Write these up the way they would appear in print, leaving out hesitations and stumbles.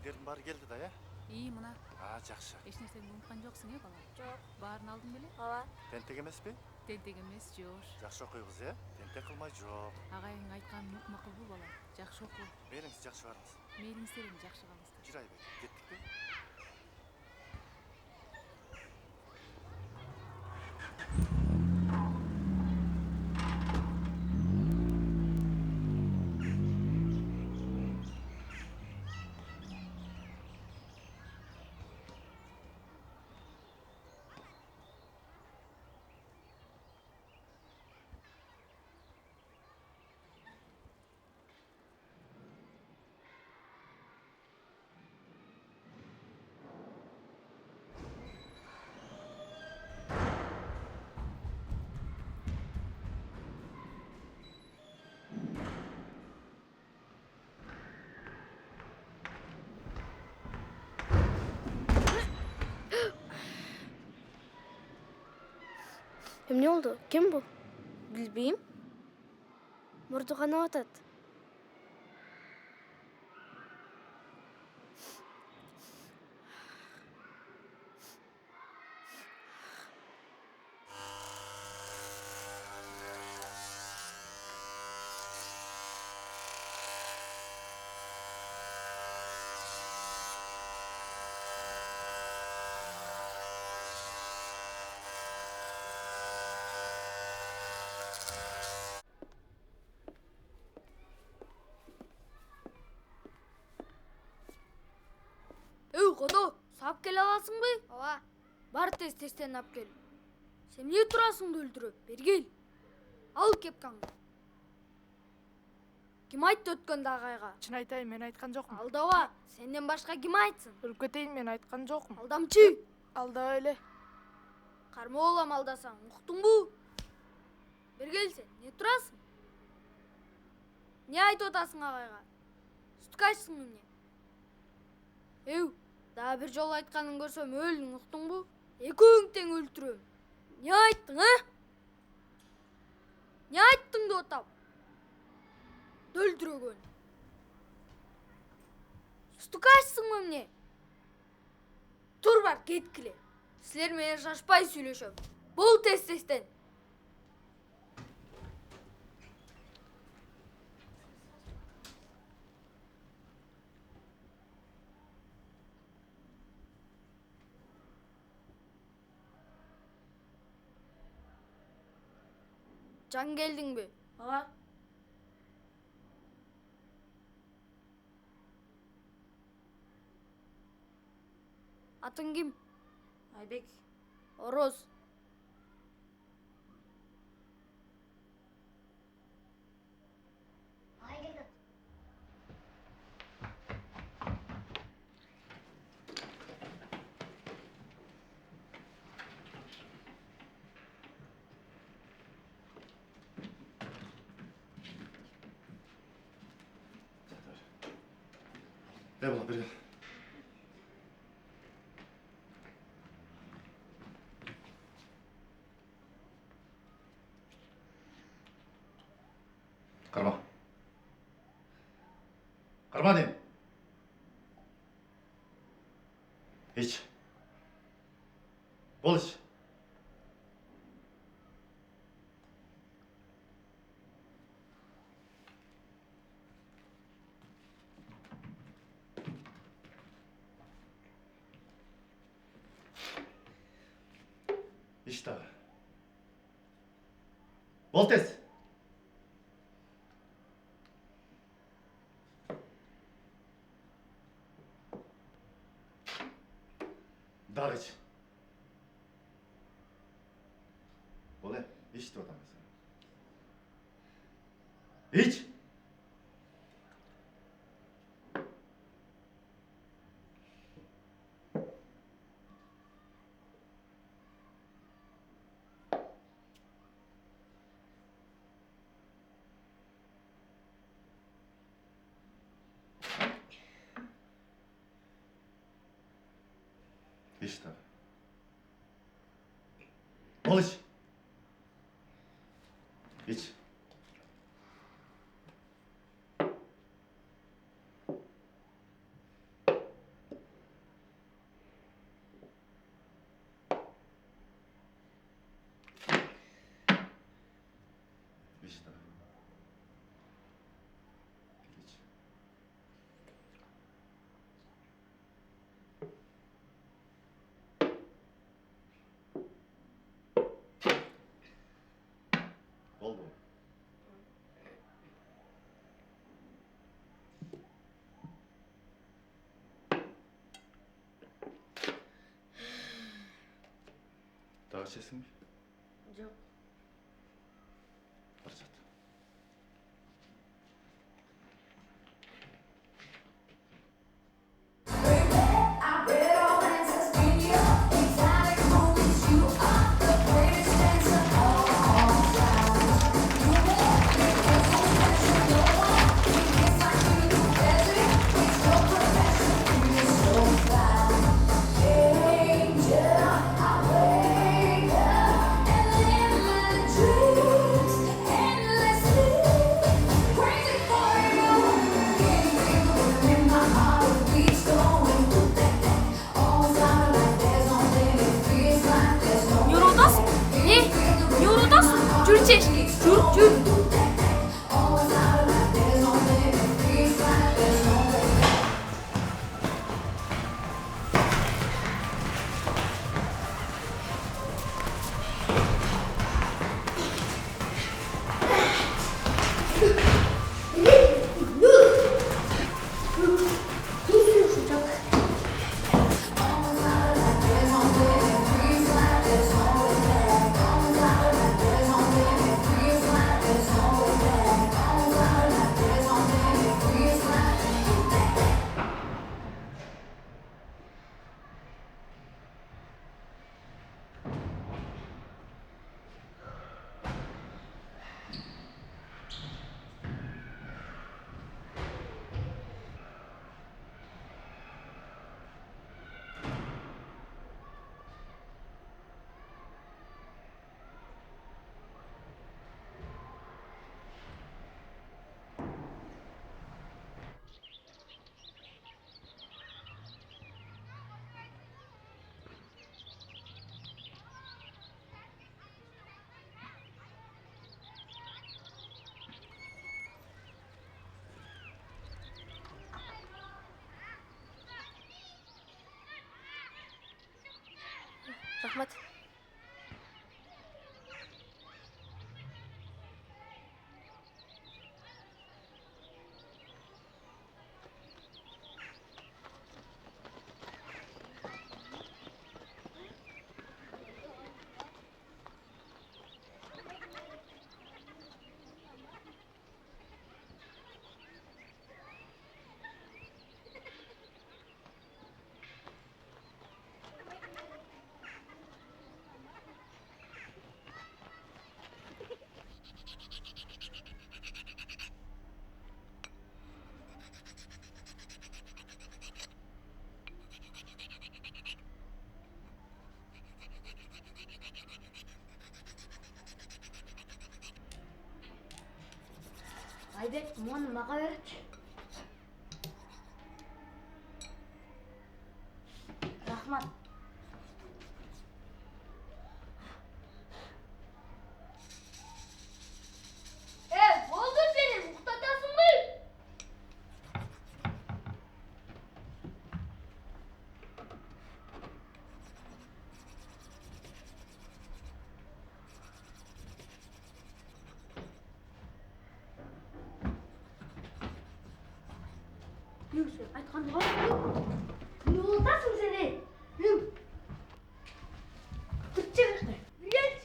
Кийимдердин баары келди да, İyi mına. Жакшы. Eç nerseni unutkan joksun bala? Жок. Baарын aldın bile? Ооба. Тентек эмеспи? Тентек эмес, жор. Жакшы окуй кыз, Тентек кылмай жок. Агайың айтканын укма кылбы бала. Жакшы оку. Мээңиз жакшы барыңыз. Мээңиздер эми жакшы калыңыздар. Жүр Айбек, кеттикпи? Эмне болду? Ким бул? Билбейм. Мурду канап атат. Кодо, сап келе аласыңбы? Ооба. Бар тестен алып кел. Сен эмне турасыңды өлтүрөп? Бергил. Ал кепкаңды. Ким айтты өткөндө агайга? Чын айтайын, мен айткан жокмун. Алдаба, сенден башка ким айтсын? Өлүп кетейин, мен айткан жокмун. Алдамчы. Алдабай эле. Карма болам алдасаң, уктуңбу? Бергил сен, эмне турасың? Эмне айтып атасың агайга? Суткачсыңбы эмне? Дагы бир жолу айтканын көрсөм өлдүң, уктуңбу? Экөөң тең өлтүрөм. Эмне айттың, Эмне айттың деп атам? Өлтүрөгөн. Суткачсыңбы эмне? Тур бар, кеткиле. Силер менен шашпай сүйлөшөм. Бул тестен. Жан келдиңби? Ооба. Атың ким? Айбек. Ороз. Бала, бергил. Карма. Карма дейм. Ич. Бол ич. İç dağı. Bol tez. Dağı iç. Bol he. İç de odan mesela. İç. İç dağı. Bol iç. İç. ішесің бе? Жоқ. Бір жат. Neurodasın? Ne? Neurodasın? Жүр чешки, жүр. Рахмат. Айбек, мұны маға берші. Рахмат. Болды сені, ұқтатасың ғой. Сен айтқанды ғой. Не болтасың сені? Күтші бішті. Білет.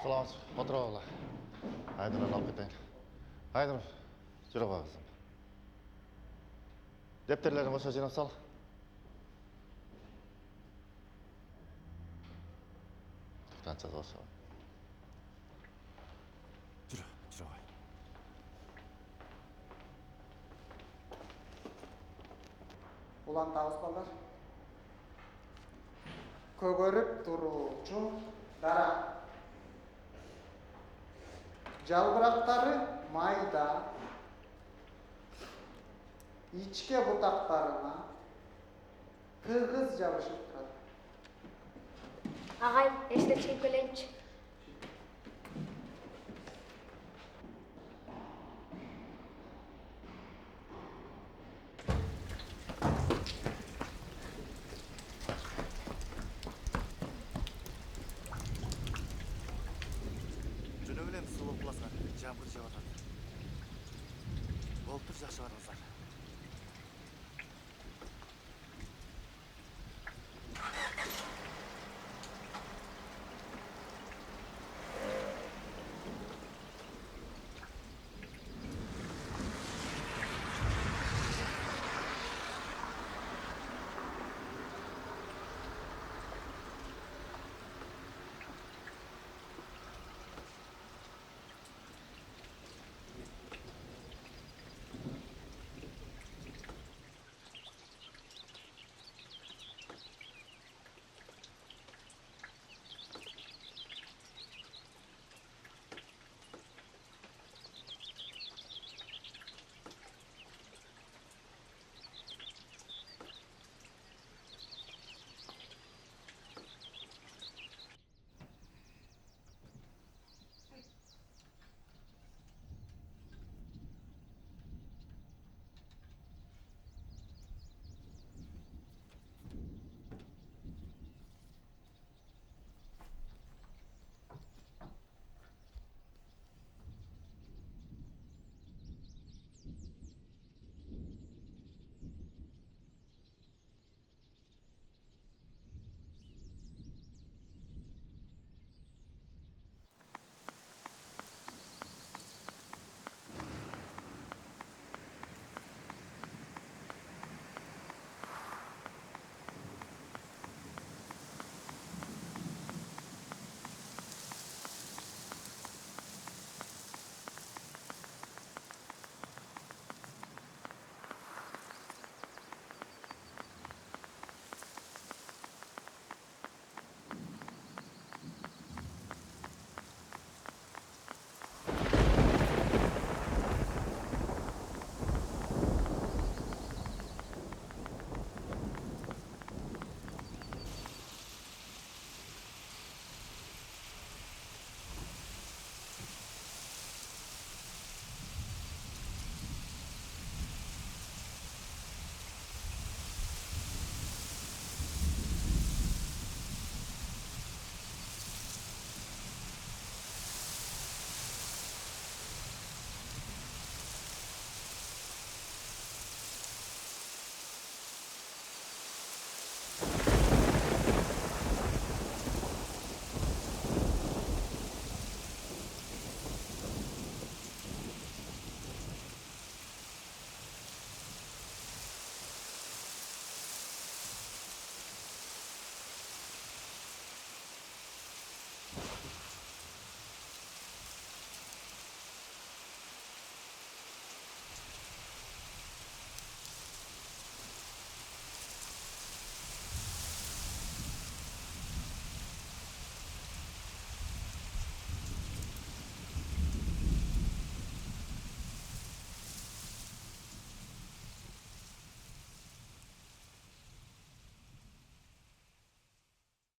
Саламатсыз, отыра бала. Айдырын алып кетейін. Айдыр, жүре ба қызым. Дептерлерін болса жинап сал. Қанша болса. Жүре бай. Улантабыз балдар. Көгөрүп туруучу дара. Жалбырактары майда. ичке бутактарына тыгыз жабышып турат. Агай, эштеп чыгып келейинчи. Жөнө менен суу болуп каласыңар. Жамгыр жаап атат. Болуптур, жакшы барыңыздар.